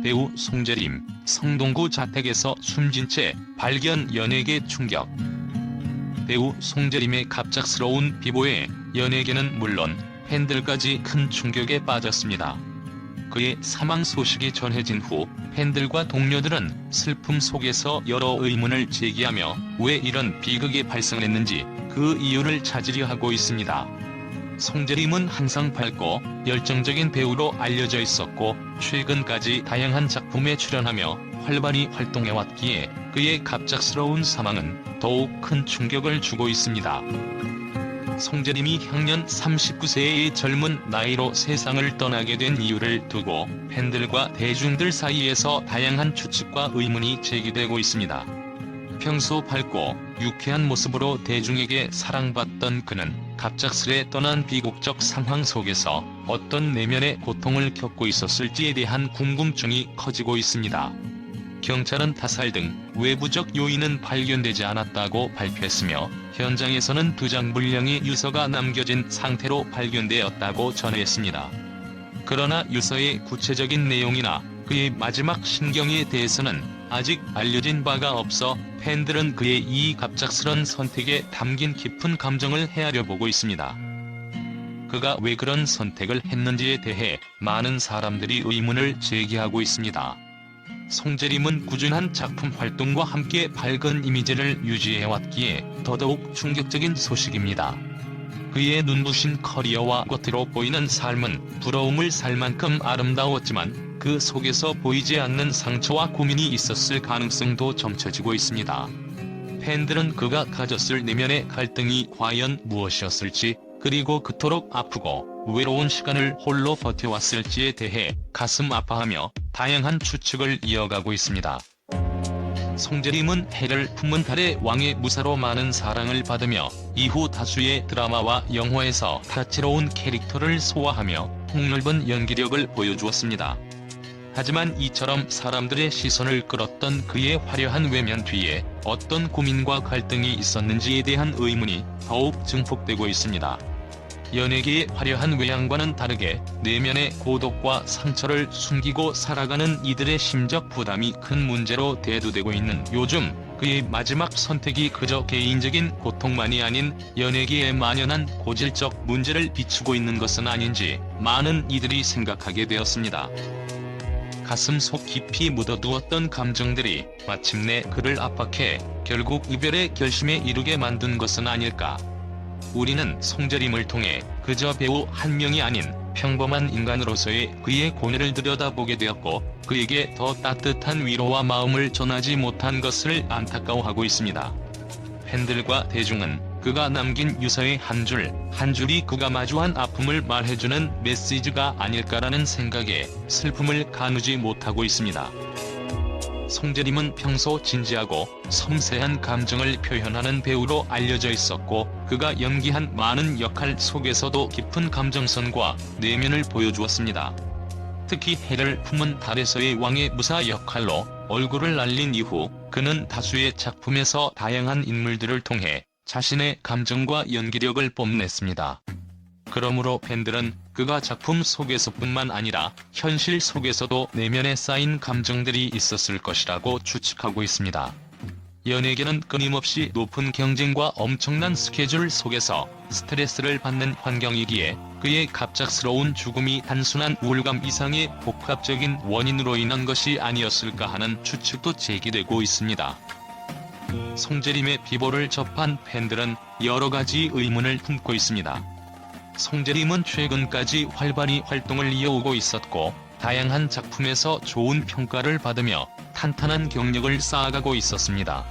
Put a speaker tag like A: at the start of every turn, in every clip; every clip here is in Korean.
A: 배우 송재림, 성동구 자택에서 숨진 채 발견. 연예계 충격. 배우 송재림의 갑작스러운 비보에 연예계는 물론 팬들까지 큰 충격에 빠졌습니다. 그의 사망 소식이 전해진 후 팬들과 동료들은 슬픔 속에서 여러 의문을 제기하며 왜 이런 비극이 발생했는지 그 이유를 찾으려 하고 있습니다. 송재림은 항상 밝고 열정적인 배우로 알려져 있었고 최근까지 다양한 작품에 출연하며 활발히 활동해왔기에 그의 갑작스러운 사망은 더욱 큰 충격을 주고 있습니다. 송재림이 향년 39세의 젊은 나이로 세상을 떠나게 된 이유를 두고 팬들과 대중들 사이에서 다양한 추측과 의문이 제기되고 있습니다. 평소 밝고 유쾌한 모습으로 대중에게 사랑받던 그는 갑작스레 떠난 비극적 상황 속에서 어떤 내면의 고통을 겪고 있었을지에 대한 궁금증이 커지고 있습니다. 경찰은 타살 등 외부적 요인은 발견되지 않았다고 발표했으며 현장에서는 2장 분량의 유서가 남겨진 상태로 발견되었다고 전했습니다. 그러나 유서의 구체적인 내용이나 그의 마지막 심경에 대해서는 아직 알려진 바가 없어 팬들은 그의 이 갑작스런 선택에 담긴 깊은 감정을 헤아려 보고 있습니다. 그가 왜 그런 선택을 했는지에 대해 많은 사람들이 의문을 제기하고 있습니다. 송재림은 꾸준한 작품 활동과 함께 밝은 이미지를 유지해왔기에 더더욱 충격적인 소식입니다. 그의 눈부신 커리어와 겉으로 보이는 삶은 부러움을 살 만큼 아름다웠지만 그 속에서 보이지 않는 상처와 고민이 있었을 가능성도 점쳐지고 있습니다. 팬들은 그가 가졌을 내면의 갈등이 과연 무엇이었을지, 그리고 그토록 아프고 외로운 시간을 홀로 버텨왔을지에 대해 가슴 아파하며 다양한 추측을 이어가고 있습니다. 송재림은 해를 품은 달의 왕의 무사로 많은 사랑을 받으며 이후 다수의 드라마와 영화에서 다채로운 캐릭터를 소화하며 폭넓은 연기력을 보여주었습니다. 하지만 이처럼 사람들의 시선을 끌었던 그의 화려한 외면 뒤에 어떤 고민과 갈등이 있었는지에 대한 의문이 더욱 증폭되고 있습니다. 연예계의 화려한 외양과는 다르게 내면의 고독과 상처를 숨기고 살아가는 이들의 심적 부담이 큰 문제로 대두되고 있는 요즘, 그의 마지막 선택이 그저 개인적인 고통만이 아닌 연예계에 만연한 고질적 문제를 비추고 있는 것은 아닌지 많은 이들이 생각하게 되었습니다. 가슴속 깊이 묻어두었던 감정들이 마침내 그를 압박해 결국 이별의 결심에 이르게 만든 것은 아닐까. 우리는 송재림을 통해 그저 배우 한 명이 아닌 평범한 인간으로서의 그의 고뇌를 들여다보게 되었고 그에게 더 따뜻한 위로와 마음을 전하지 못한 것을 안타까워하고 있습니다. 팬들과 대중은 그가 남긴 유서의 한 줄이 그가 마주한 아픔을 말해주는 메시지가 아닐까라는 생각에 슬픔을 가누지 못하고 있습니다. 송재림은 평소 진지하고 섬세한 감정을 표현하는 배우로 알려져 있었고 그가 연기한 많은 역할 속에서도 깊은 감정선과 내면을 보여주었습니다. 특히 해를 품은 달에서의 왕의 무사 역할로 얼굴을 알린 이후 그는 다수의 작품에서 다양한 인물들을 통해 자신의 감정과 연기력을 뽐냈습니다. 그러므로 팬들은 그가 작품 속에서뿐만 아니라 현실 속에서도 내면에 쌓인 감정들이 있었을 것이라고 추측하고 있습니다. 연예계는 끊임없이 높은 경쟁과 엄청난 스케줄 속에서 스트레스를 받는 환경이기에 그의 갑작스러운 죽음이 단순한 우울감 이상의 복합적인 원인으로 인한 것이 아니었을까 하는 추측도 제기되고 있습니다. 송재림의 비보를 접한 팬들은 여러 가지 의문을 품고 있습니다. 송재림은 최근까지 활발히 활동을 이어오고 있었고 다양한 작품에서 좋은 평가를 받으며 탄탄한 경력을 쌓아가고 있었습니다.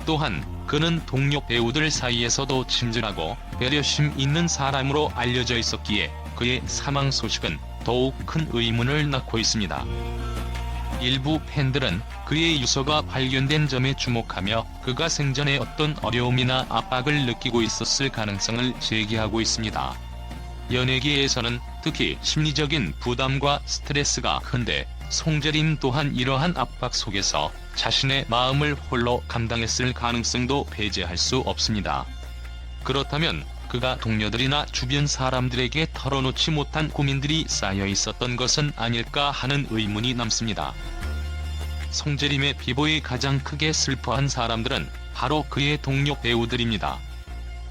A: 또한 그는 동료 배우들 사이에서도 친절하고 배려심 있는 사람으로 알려져 있었기에 그의 사망 소식은 더욱 큰 의문을 낳고 있습니다. 일부 팬들은 그의 유서가 발견된 점에 주목하며 그가 생전에 어떤 어려움이나 압박을 느끼고 있었을 가능성을 제기하고 있습니다. 연예계에서는 특히 심리적인 부담과 스트레스가 큰데 송재림 또한 이러한 압박 속에서 자신의 마음을 홀로 감당했을 가능성도 배제할 수 없습니다. 그렇다면 그가 동료들이나 주변 사람들에게 털어놓지 못한 고민들이 쌓여 있었던 것은 아닐까 하는 의문이 남습니다. 송재림의 비보에 가장 크게 슬퍼한 사람들은 바로 그의 동료 배우들입니다.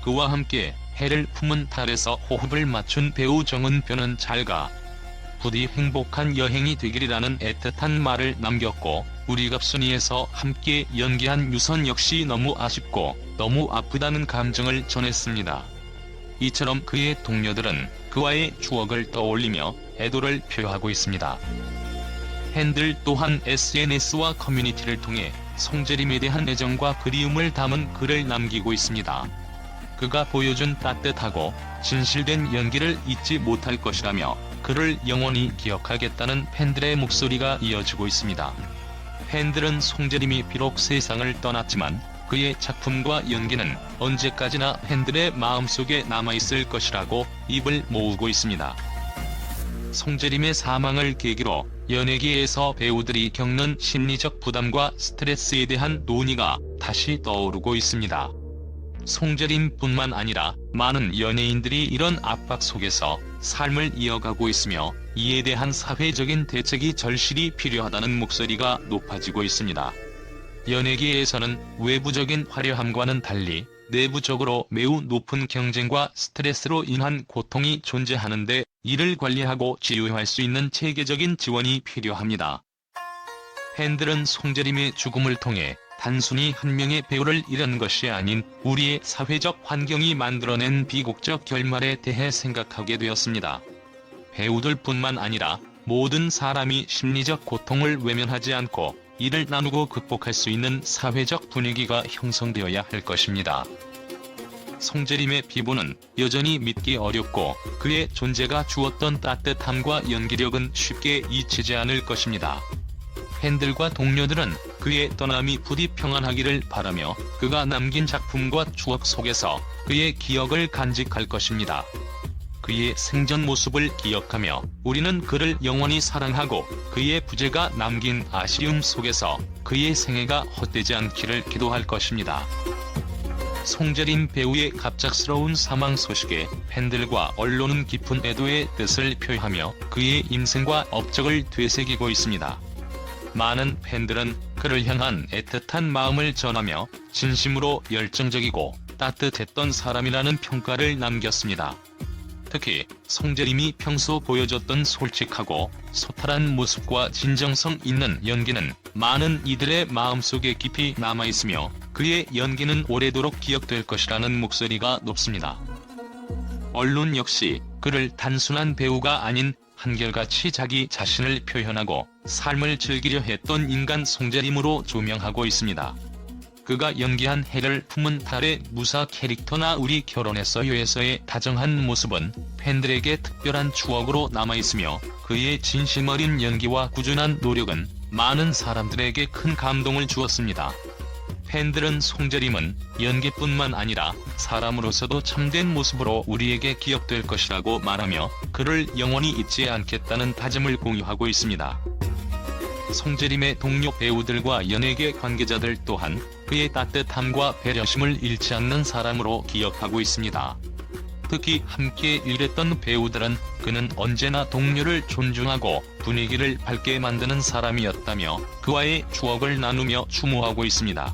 A: 그와 함께 해를 품은 달에서 호흡을 맞춘 배우 정은표는 잘가. 부디 행복한 여행이 되기리라는 애틋한 말을 남겼고, 우리갑순이에서 함께 연기한 유선 역시 너무 아쉽고 너무 아프다는 감정을 전했습니다. 이처럼 그의 동료들은 그와의 추억을 떠올리며 애도를 표하고 있습니다. 팬들 또한 SNS와 커뮤니티를 통해 송재림에 대한 애정과 그리움을 담은 글을 남기고 있습니다. 그가 보여준 따뜻하고 진실된 연기를 잊지 못할 것이라며 그를 영원히 기억하겠다는 팬들의 목소리가 이어지고 있습니다. 팬들은 송재림이 비록 세상을 떠났지만 그의 작품과 연기는 언제까지나 팬들의 마음속에 남아있을 것이라고 입을 모으고 있습니다. 송재림의 사망을 계기로 연예계에서 배우들이 겪는 심리적 부담과 스트레스에 대한 논의가 다시 떠오르고 있습니다. 송재림뿐만 아니라 많은 연예인들이 이런 압박 속에서 삶을 이어가고 있으며 이에 대한 사회적인 대책이 절실히 필요하다는 목소리가 높아지고 있습니다. 연예계에서는 외부적인 화려함과는 달리 내부적으로 매우 높은 경쟁과 스트레스로 인한 고통이 존재하는데 이를 관리하고 치유할 수 있는 체계적인 지원이 필요합니다. 팬들은 송재림의 죽음을 통해 단순히 한 명의 배우를 잃은 것이 아닌 우리의 사회적 환경이 만들어낸 비극적 결말에 대해 생각하게 되었습니다. 배우들뿐만 아니라 모든 사람이 심리적 고통을 외면하지 않고 이를 나누고 극복할 수 있는 사회적 분위기가 형성되어야 할 것입니다. 송재림의 비보는 여전히 믿기 어렵고 그의 존재가 주었던 따뜻함과 연기력은 쉽게 잊히지 않을 것입니다. 팬들과 동료들은 그의 떠남이 부디 평안하기를 바라며 그가 남긴 작품과 추억 속에서 그의 기억을 간직할 것입니다. 그의 생전 모습을 기억하며 우리는 그를 영원히 사랑하고 그의 부재가 남긴 아쉬움 속에서 그의 생애가 헛되지 않기를 기도할 것입니다. 송재림 배우의 갑작스러운 사망 소식에 팬들과 언론은 깊은 애도의 뜻을 표하며 그의 인생과 업적을 되새기고 있습니다. 많은 팬들은 그를 향한 애틋한 마음을 전하며 진심으로 열정적이고 따뜻했던 사람이라는 평가를 남겼습니다. 특히 송재림이 평소 보여줬던 솔직하고 소탈한 모습과 진정성 있는 연기는 많은 이들의 마음속에 깊이 남아있으며 그의 연기는 오래도록 기억될 것이라는 목소리가 높습니다. 언론 역시 그를 단순한 배우가 아닌 한결같이 자기 자신을 표현하고 삶을 즐기려 했던 인간 송재림으로 조명하고 있습니다. 그가 연기한 해를 품은 달의 무사 캐릭터나 우리 결혼했어요에서의 다정한 모습은 팬들에게 특별한 추억으로 남아있으며 그의 진심 어린 연기와 꾸준한 노력은 많은 사람들에게 큰 감동을 주었습니다. 팬들은 송재림은 연기뿐만 아니라 사람으로서도 참된 모습으로 우리에게 기억될 것이라고 말하며 그를 영원히 잊지 않겠다는 다짐을 공유하고 있습니다. 송재림의 동료 배우들과 연예계 관계자들 또한 그의 따뜻함과 배려심을 잃지 않는 사람으로 기억하고 있습니다. 특히 함께 일했던 배우들은 그는 언제나 동료를 존중하고 분위기를 밝게 만드는 사람이었다며 그와의 추억을 나누며 추모하고 있습니다.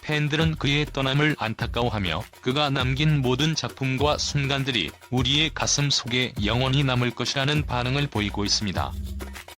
A: 팬들은 그의 떠남을 안타까워하며 그가 남긴 모든 작품과 순간들이 우리의 가슴 속에 영원히 남을 것이라는 반응을 보이고 있습니다.